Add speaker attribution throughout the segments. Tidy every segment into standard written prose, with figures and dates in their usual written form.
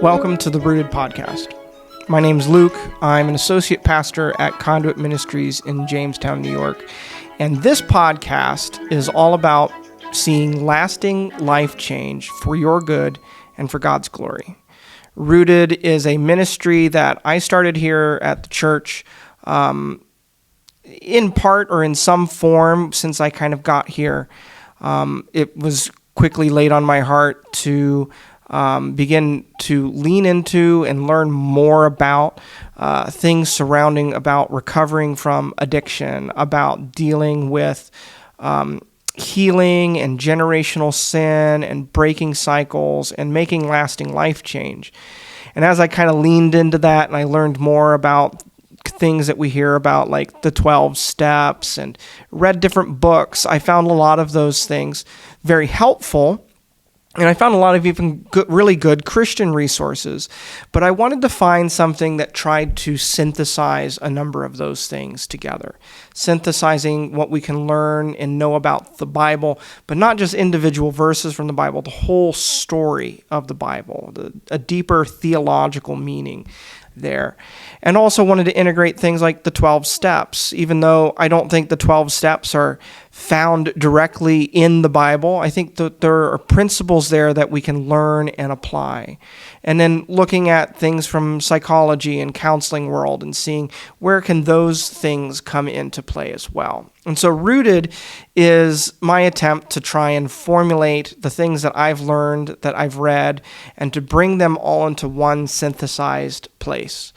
Speaker 1: Welcome to the Rooted Podcast. My name's Luke. I'm an associate pastor at Conduit Ministries in Jamestown, New York. And this podcast is all about seeing lasting life change for your good and for God's glory. Rooted is a ministry that I started here at the church in part or in some form since I kind of got here. It was quickly laid on my heart to begin to lean into and learn more about things surrounding about recovering from addiction, about dealing with healing and generational sin and breaking cycles and making lasting life change. And as I kind of leaned into that and I learned more about things that we hear about, like the 12 steps, and read different books, I found a lot of those things very helpful. And I found a lot of even really good Christian resources, but I wanted to find something that tried to synthesize a number of those things together, synthesizing what we can learn and know about the Bible, but not just individual verses from the Bible, the whole story of the Bible, a deeper theological meaning there. And also wanted to integrate things like the 12 steps, even though I don't think the 12 steps are found directly in the Bible. I think that there are principles there that we can learn and apply. And then looking at things from psychology and counseling world and seeing where can those things come into play as well. And so Rooted is my attempt to try and formulate the things that I've learned, that I've read, and to bring them all into one synthesized place.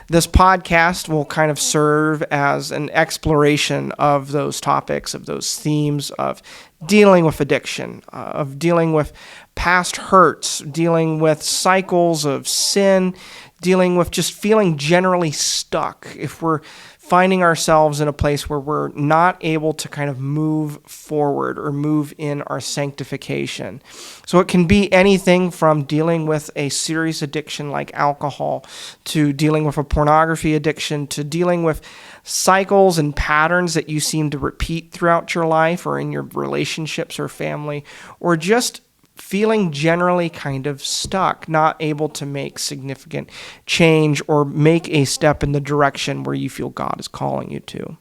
Speaker 1: This podcast will kind of serve as an exploration of those topics, of those themes, of dealing with addiction, of dealing with past hurts, dealing with cycles of sin, dealing with just feeling generally stuck. If we're finding ourselves in a place where we're not able to kind of move forward or move in our sanctification. So it can be anything from dealing with a serious addiction like alcohol, to dealing with a pornography addiction, to dealing with cycles and patterns that you seem to repeat throughout your life or in your relationships or family, or just feeling generally kind of stuck, not able to make significant change or make a step in the direction where you feel God is calling you to.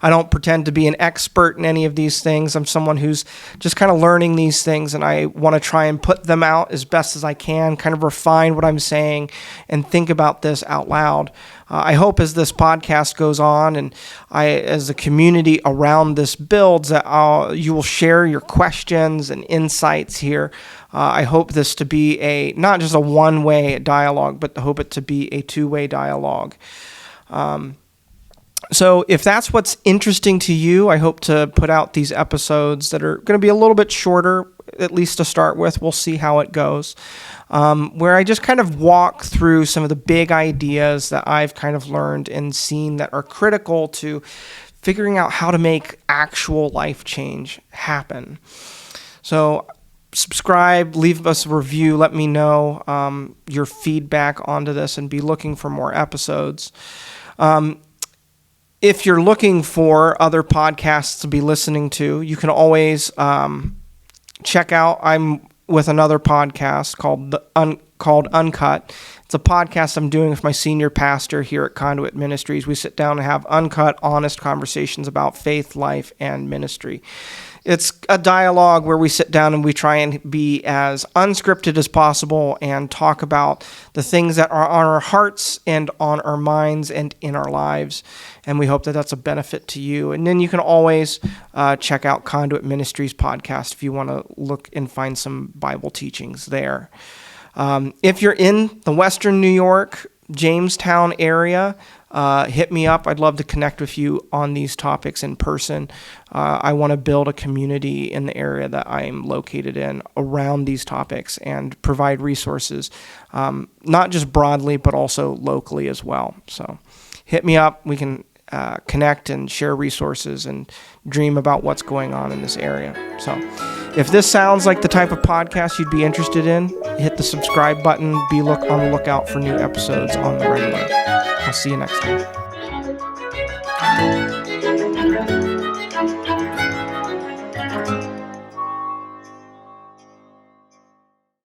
Speaker 1: I don't pretend to be an expert in any of these things. I'm someone who's just kind of learning these things, and I want to try and put them out as best as I can, kind of refine what I'm saying and think about this out loud. I hope as this podcast goes on and as the community around this builds, that you will share your questions and insights here. I hope this to be not just a one-way dialogue, but I hope it to be a two-way dialogue. So if that's what's interesting to you, I hope to put out these episodes that are going to be a little bit shorter, at least to start with. We'll see how it goes, where I just kind of walk through some of the big ideas that I've kind of learned and seen that are critical to figuring out how to make actual life change happen. So subscribe, leave us a review, let me know your feedback onto this, and be looking for more episodes. If you're looking for other podcasts to be listening to, you can always check out. I'm with another podcast called Uncut. It's a podcast I'm doing with my senior pastor here at Conduit Ministries. We sit down and have uncut, honest conversations about faith, life, and ministry. It's a dialogue where we sit down and we try and be as unscripted as possible and talk about the things that are on our hearts and on our minds and in our lives. And we hope that that's a benefit to you. And then you can always check out Conduit Ministries podcast if you want to look and find some Bible teachings there. If you're in the Western New York, Jamestown area, hit me up. I'd love to connect with you on these topics in person. I want to build a community in the area that I'm located in around these topics and provide resources, not just broadly, but also locally as well. So hit me up. We can connect and share resources and dream about what's going on in this area. So if this sounds like the type of podcast you'd be interested in, hit the subscribe button. Be on the lookout for new episodes on the regular. I'll see you next time.